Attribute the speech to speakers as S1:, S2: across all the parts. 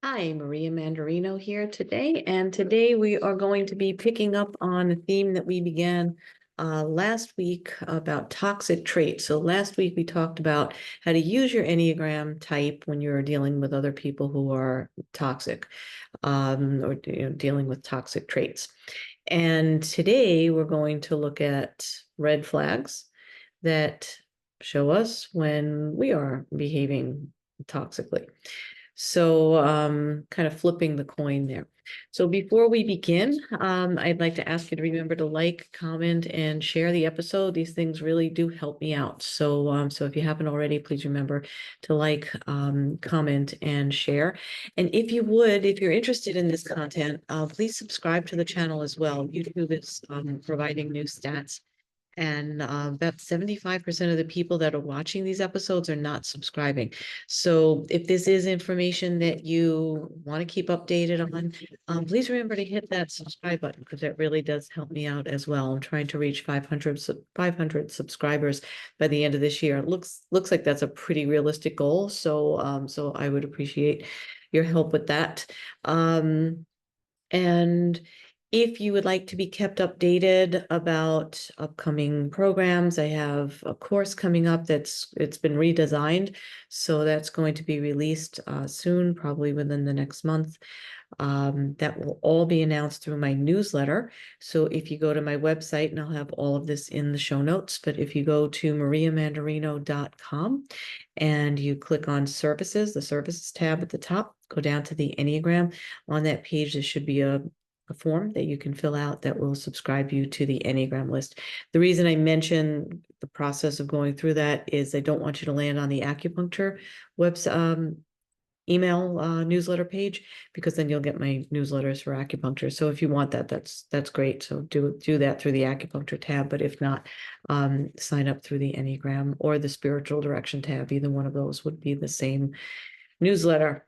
S1: Hi, Maria Mandarino here today, and today we are going to be picking up on a theme that we began last week about toxic traits. So last week we talked about how to use your Enneagram type when you're dealing with other people who are toxic, or dealing with toxic traits. And today we're going to look at red flags that show us when we are behaving toxically. So, kind of flipping the coin there. So before we begin, I'd like to ask you to remember to like, comment, and share the episode. These things really do help me out. So if you haven't already, please remember to like, comment, and share. And if you would, if you're interested in this content, please subscribe to the channel as well. YouTube is providing new stats. And about 75% of the people that are watching these episodes are not subscribing. So if this is information that you want to keep updated on, please remember to hit that subscribe button because that really does help me out as well. I'm trying to reach 500 subscribers by the end of this year. It looks like that's a pretty realistic goal. So I would appreciate your help with that. And if you would like to be kept updated about upcoming programs, I have a course coming up it's been redesigned. So that's going to be released soon, probably within the next month. That will all be announced through my newsletter. So if you go to my website, and I'll have all of this in the show notes, but if you go to mariamandarino.com and you click on services, the services tab at the top, go down to the Enneagram. On that page, there should be a form that you can fill out that will subscribe you to the Enneagram list. The reason I mention the process of going through that is I don't want you to land on the acupuncture website, email newsletter page, because then you'll get my newsletters for acupuncture. So if you want that, that's great. So do that through the acupuncture tab. But if not, sign up through the Enneagram or the spiritual direction tab. Either one of those would be the same newsletter.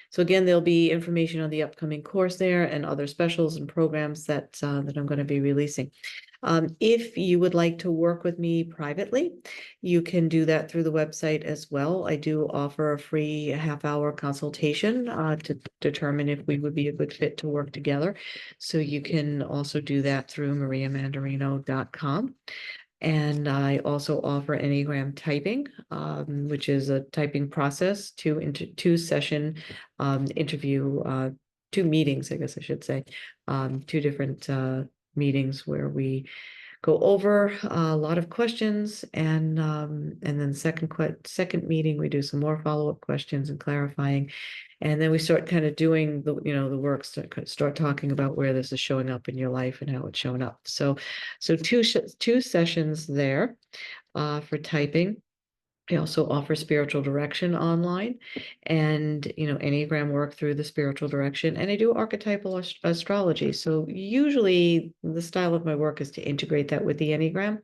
S1: So again, there'll be information on the upcoming course there and other specials and programs that I'm going to be releasing. If you would like to work with me privately, you can do that through the website as well. I do offer a free half-hour consultation to determine if we would be a good fit to work together. So you can also do that through mariamandarino.com. And I also offer Enneagram typing, which is a typing process, two session interview, two meetings, I guess I should say, two different meetings where we go over a lot of questions, and then second meeting we do some more follow-up questions and clarifying, and then we start kind of doing the work, start talking about where this is showing up in your life and how it's showing up. So two sessions there for typing. I also offer spiritual direction online, and Enneagram work through the spiritual direction, and I do archetypal astrology. So usually the style of my work is to integrate that with the Enneagram,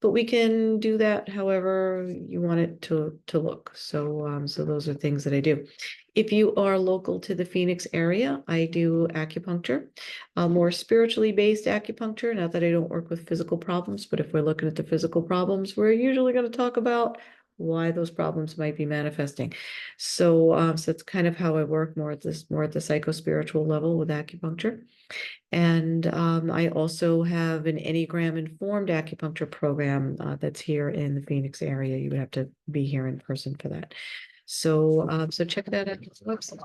S1: but we can do that however you want it to look. So those are things that I do. If you are local to the Phoenix area, I do acupuncture, more spiritually based acupuncture. Not that I don't work with physical problems, but if we're looking at the physical problems, we're usually going to talk about why those problems might be manifesting. So that's kind of how I work, more at the psycho-spiritual level with acupuncture. And I also have an Enneagram informed acupuncture program that's here in the Phoenix area. You would have to be here in person for that. So check that out on the website.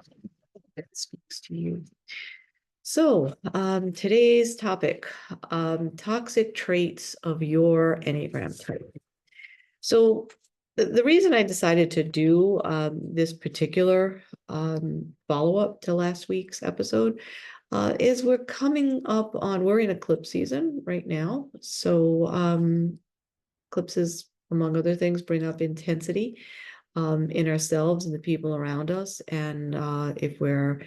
S1: That speaks to you. So today's topic, toxic traits of your Enneagram type. So the reason I decided to do this particular follow-up to last week's episode is we're in eclipse season right now. So eclipses, among other things, bring up intensity in ourselves and the people around us. And if we're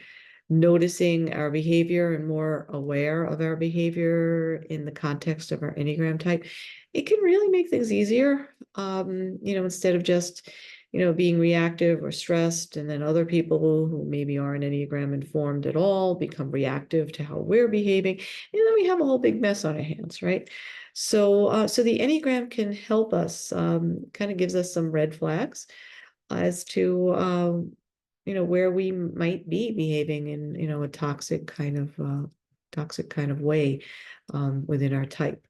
S1: noticing our behavior and more aware of our behavior in the context of our Enneagram type, it can really make things easier. Instead of just, being reactive or stressed, and then other people who maybe aren't Enneagram informed at all become reactive to how we're behaving. And then we have a whole big mess on our hands, right? So the Enneagram can help us, kind of gives us some red flags as to where we might be behaving in a toxic kind of way within our type.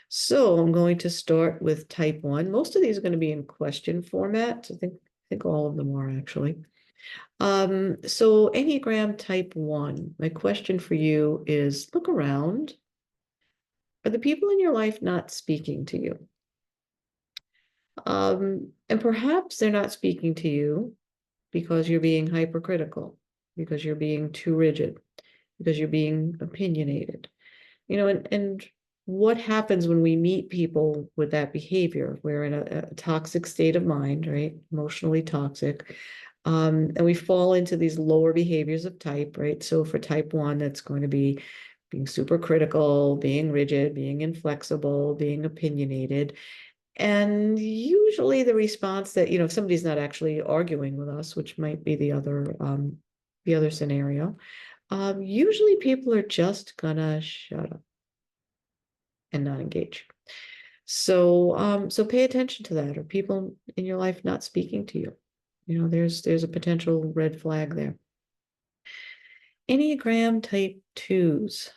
S1: So I'm going to start with type 1. Most of these are going to be in question format. I think all of them are actually. So Enneagram type 1, my question for you is, look around. Are the people in your life not speaking to you? And perhaps they're not speaking to you because you're being hypercritical, because you're being too rigid, because you're being opinionated. And what happens when we meet people with that behavior? We're in a toxic state of mind, right? Emotionally toxic. And we fall into these lower behaviors of type, right? So for type 1, that's going to be being super critical, being rigid, being inflexible, being opinionated. And usually the response that, if somebody's not actually arguing with us, which might be the other scenario, usually people are just gonna shut up and not engage. So pay attention to that. Are people in your life not speaking to you? There's a potential red flag there. Enneagram type 2s.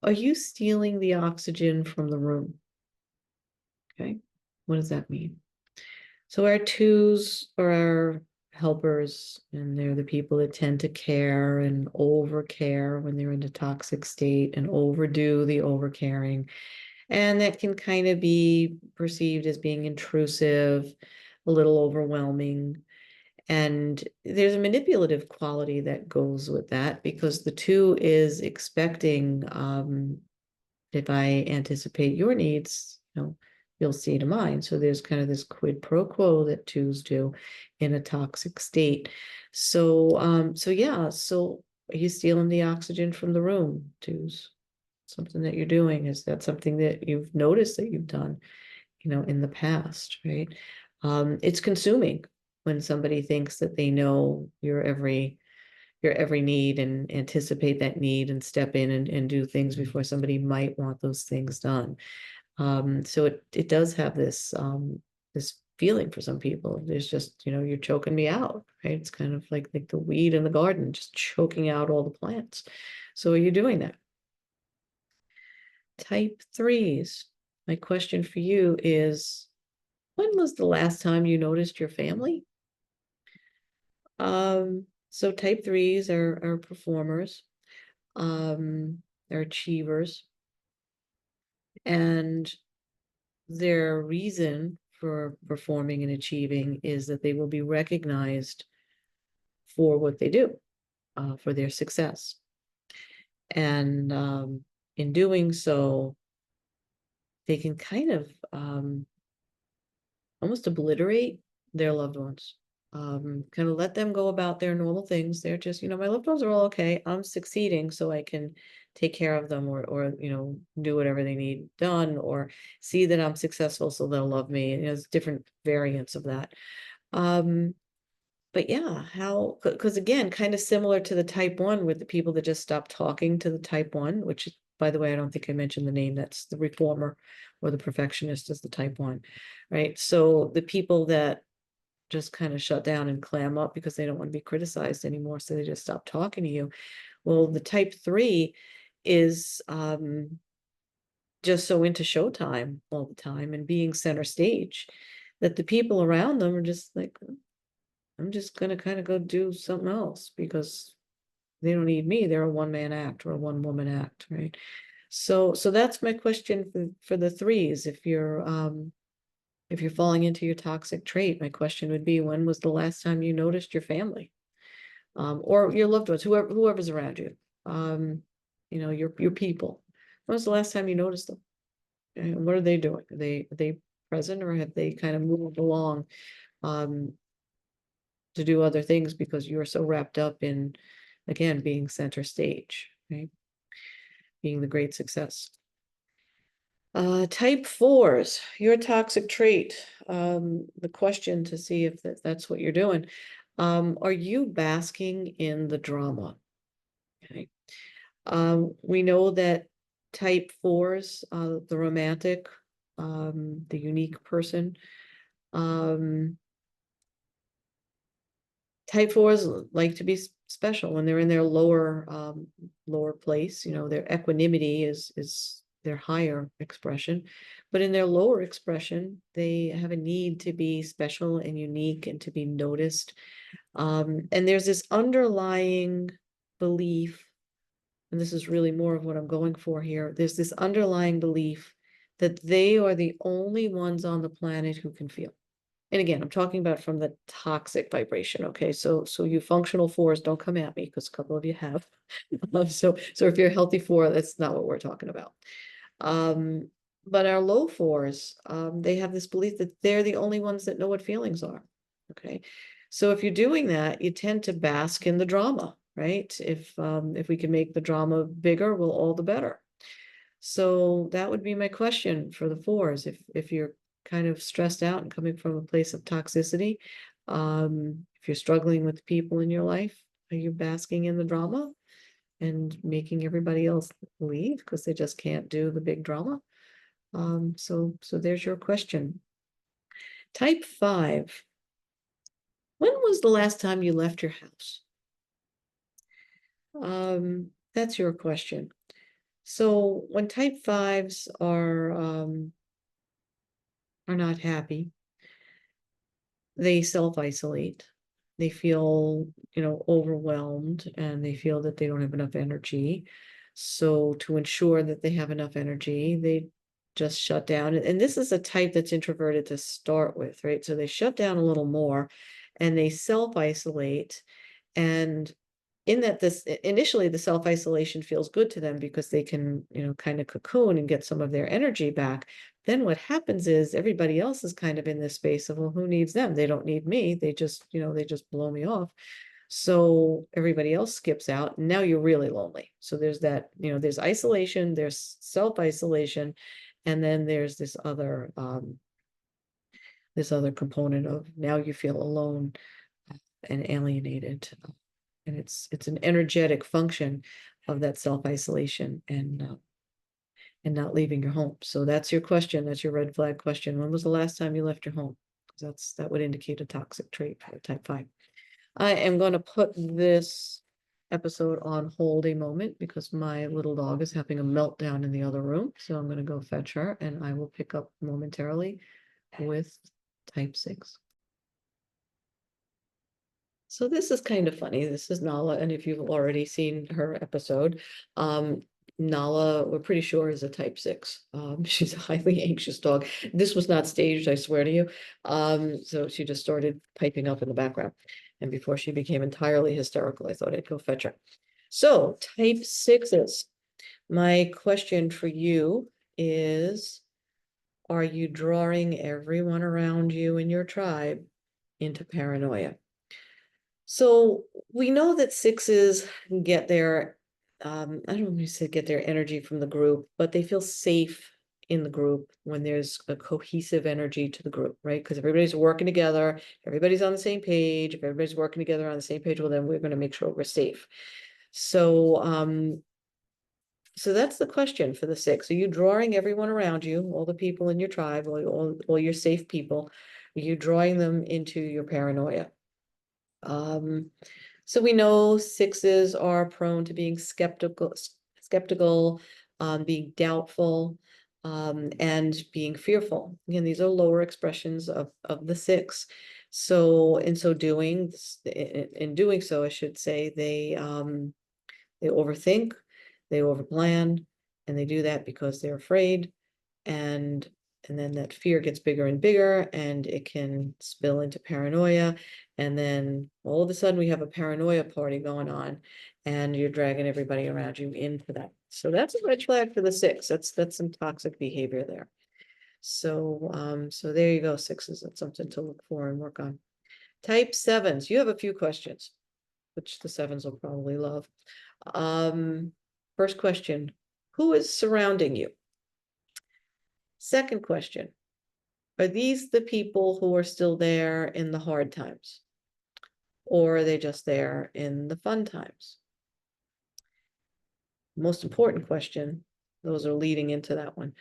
S1: Are you stealing the oxygen from the room? Okay. What does that mean? So our 2s are our helpers, and they're the people that tend to care and over care when they're in a toxic state and overdo the overcaring. And that can kind of be perceived as being intrusive, a little overwhelming. And there's a manipulative quality that goes with that, because the 2 is expecting, if I anticipate your needs, you'll see to mine. So there's kind of this quid pro quo that 2s do in a toxic state. So yeah, so are you stealing the oxygen from the room, 2s? Something that you're doing? Is that something that you've noticed that you've done, in the past, right? It's consuming when somebody thinks that they know your every need and anticipate that need and step in and do things before somebody might want those things done. So it does have this feeling for some people. There's just, you're choking me out, right? It's kind of like the weed in the garden, just choking out all the plants. So are you doing that? Type 3s. My question for you is, when was the last time you noticed your family? So type 3s are performers, they're achievers, and their reason for performing and achieving is that they will be recognized for what they do, for their success. And in doing so, they can kind of almost obliterate their loved ones. Kind of let them go about their normal things. They're just, my loved ones are all okay. I'm succeeding so I can take care of them, or do whatever they need done, or see that I'm successful so they'll love me. And there's different variants of that. But yeah, because again, kind of similar to the type 1 with the people that just stop talking to the type 1, which, by the way, I don't think I mentioned the name. That's the reformer, or the perfectionist is the type 1, right? So the people that just kind of shut down and clam up because they don't want to be criticized anymore, so they just stop talking to you. Well, the type 3 is just so into showtime all the time and being center stage, that the people around them are just like, I'm just going to kind of go do something else because they don't need me. They're a one-man act or a one-woman act, right? So that's my question for the 3s. If you're falling into your toxic trait, my question would be, when was the last time you noticed your family, or your loved ones, whoever's around you, your people? When was the last time you noticed them? And what are they doing? Are they present, or have they kind of moved along um, to do other things because you're so wrapped up in, again, being center stage, right? Being the great success. Type 4s, your toxic trait. The question to see if that's what you're doing. Are you basking in the drama? Okay. We know that type 4s, the romantic, the unique person, Type fours like to be special when they're in their lower place. Their equanimity is their higher expression, but in their lower expression, they have a need to be special and unique and to be noticed. And there's this underlying belief, and this is really more of what I'm going for here. There's this underlying belief that they are the only ones on the planet who can feel. And again, I'm talking about from the toxic vibration. Okay, so you functional fours, don't come at me because a couple of you have. So if you're a healthy four, that's not what we're talking about. Um, but our low fours, they have this belief that they're the only ones that know what feelings are. Okay, so if you're doing that, you tend to bask in the drama, right? If we can make the drama bigger, well, all the better. So that would be my question for the fours. If you're kind of stressed out and coming from a place of toxicity, if you're struggling with people in your life, are you basking in the drama and making everybody else leave because they just can't do the big drama? So there's your question. Type 5. When was the last time you left your house? That's your question. So when type 5s are not happy, they self-isolate. They feel, overwhelmed, and they feel that they don't have enough energy. So to ensure that they have enough energy, they just shut down. And this is a type that's introverted to start with, right? So they shut down a little more and they self-isolate. And in that, this initially the self-isolation feels good to them because they can, kind of cocoon and get some of their energy back. Then what happens is everybody else is kind of in this space of, well, who needs them? They don't need me. They just blow me off. So everybody else skips out. And now you're really lonely. So there's that, there's isolation, there's self-isolation, and then there's this other component of now you feel alone and alienated. And it's an energetic function of that self-isolation and not leaving your home. So that's your question. That's your red flag question. When was the last time you left your home? Because that would indicate a toxic trait for type 5. I am going to put this episode on hold a moment because my little dog is having a meltdown in the other room. So I'm going to go fetch her and I will pick up momentarily with type 6. So this is kind of funny. This is Nala, and if you've already seen her episode, Nala, we're pretty sure is a type 6. She's a highly anxious dog. This was not staged, I swear to you. So she just started piping up in the background. And before she became entirely hysterical, I thought I'd go fetch her. So type 6s. My question for you is, are you drawing everyone around you in your tribe into paranoia? So we know that 6s get their, I don't want to say get their energy from the group, but they feel safe in the group when there's a cohesive energy to the group, right? Because everybody's working together, everybody's on the same page. If everybody's working together on the same page, well, then we're going to make sure we're safe. So that's the question for the 6. Are you drawing everyone around you, all the people in your tribe, all your safe people? Are you drawing them into your paranoia? So we know 6s are prone to being skeptical, being doubtful, and being fearful. Again, these are lower expressions of the 6. So in so doing, in doing so, I should say, they overthink, they overplan, and they do that because they're afraid. And then that fear gets bigger and bigger, and it can spill into paranoia. And then all of a sudden we have a paranoia party going on, and you're dragging everybody around you into that. So that's a red flag for the 6. That's some toxic behavior there. So there you go, 6s. That's something to look for and work on. Type 7s. You have a few questions, which the 7s will probably love. First question, who is surrounding you? Second question, are these the people who are still there in the hard times? Or are they just there in the fun times? Most important question, those are leading into that one.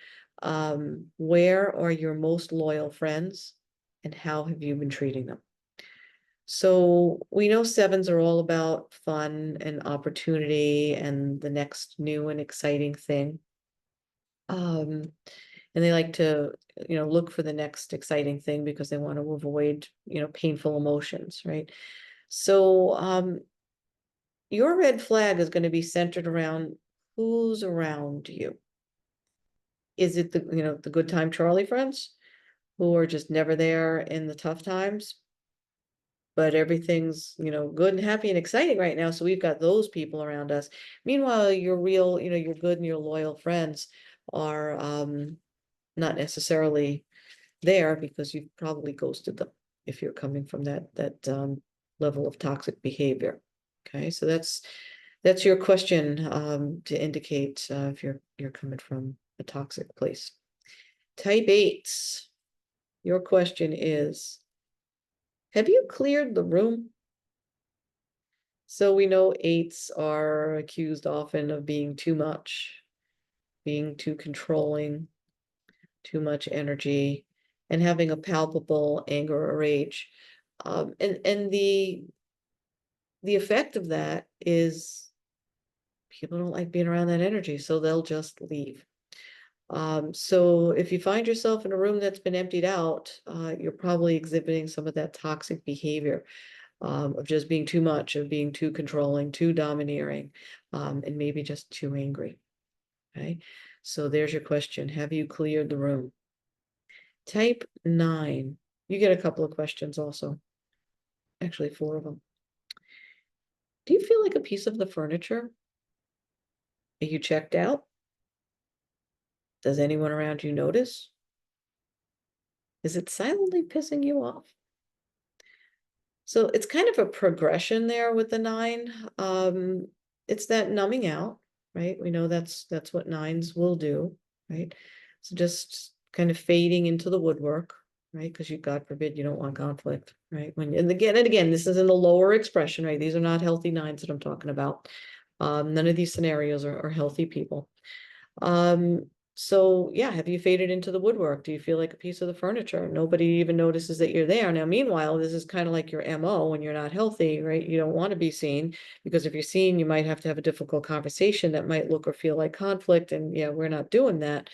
S1: Where are your most loyal friends? and how have you been treating them? So we know sevens are all about fun and opportunity and the next new and exciting thing. And they like to, look for the next exciting thing because they want to avoid, painful emotions, right? So your red flag is going to be centered around who's around you. Is it the good time Charlie friends who are just never there in the tough times? But everything's, good and happy and exciting right now. So we've got those people around us. Meanwhile, your real, your good and your loyal friends are not necessarily there because you've probably ghosted them if you're coming from that level of toxic behavior. Okay, so that's your question to indicate if you're coming from a toxic place. Type 8s, your question is, have you cleared the room? So we know 8s are accused often of being too much, being too controlling, too much energy, and having a palpable anger or rage. And the effect of that is people don't like being around that energy, so they'll just leave. So if you find yourself in a room that's been emptied out, you're probably exhibiting some of that toxic behavior of just being too much, of being too controlling, too domineering, and maybe just too angry. Okay, so there's your question. Have you cleared the room? Type 9. You get a couple of questions also. Actually, 4 of them. Do you feel like a piece of the furniture? Are you checked out? Does anyone around you notice? Is it silently pissing you off? So it's kind of a progression there with the 9. It's that numbing out, right? We know that's what 9s will do, right? So just kind of fading into the woodwork, right? Because God forbid, you don't want conflict, right? And again, this is in the lower expression, right? These are not healthy 9s that I'm talking about. None of these scenarios are healthy people. So yeah, have you faded into the woodwork? Do you feel like a piece of the furniture? Nobody even notices that you're there. Now, meanwhile, this is kind of like your MO when you're not healthy, right? You don't want to be seen because if you're seen, you might have to have a difficult conversation that might look or feel like conflict. And yeah, we're not doing that.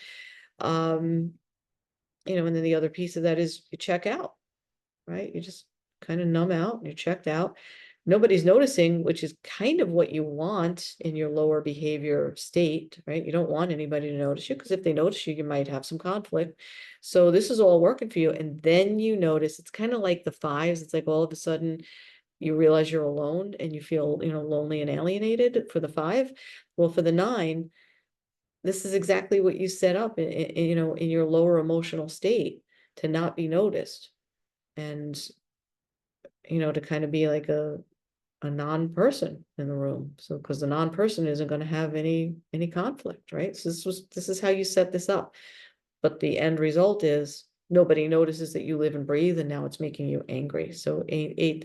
S1: Um, and then the other piece of that is you check out, right? You just kind of numb out, you're checked out. Nobody's noticing, which is kind of what you want in your lower behavior state, right? You don't want anybody to notice you because if they notice you, you might have some conflict. So this is all working for you. And then you notice it's kind of like the 5s. It's like all of a sudden you realize you're alone and you feel, lonely and alienated for the 5. Well, for the 9, this is exactly what you set up in your lower emotional state to not be noticed. And to kind of be like a non-person in the room. So because the non-person isn't going to have any conflict, right? So this is how you set this up. But the end result is nobody notices that you live and breathe, and now it's making you angry. So not 8,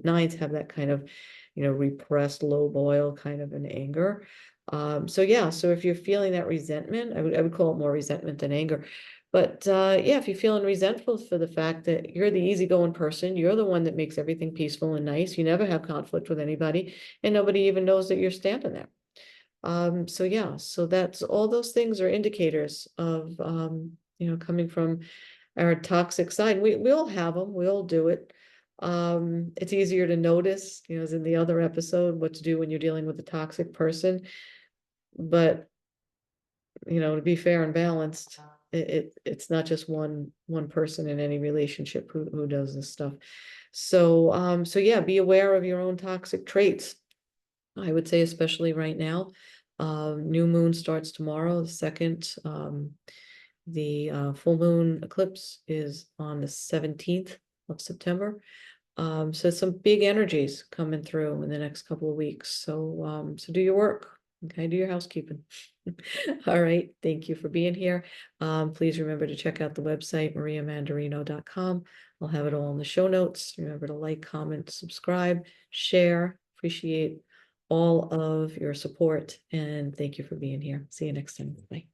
S1: 9s have that kind of, repressed low boil kind of an anger. So yeah, so if you're feeling that resentment, I would call it more resentment than anger. But yeah, if you're feeling resentful for the fact that you're the easygoing person, you're the one that makes everything peaceful and nice, you never have conflict with anybody, and nobody even knows that you're standing there. So yeah, so that's all those things are indicators of coming from our toxic side. We all have them, we all do it. It's easier to notice, as in the other episode, what to do when you're dealing with a toxic person. But to be fair and balanced, it's not just one person in any relationship who does this stuff. So yeah, be aware of your own toxic traits. I would say, especially right now. New moon starts tomorrow, the 2nd. The full moon eclipse is on the 17th of September. So some big energies coming through in the next couple of weeks. So do your work. Okay, do your housekeeping. All right, thank you for being here. Please remember to check out the website, mariamandarino.com. I'll have it all in the show notes. Remember to like, comment, subscribe, share. Appreciate all of your support, and thank you for being here. See you next time. Bye.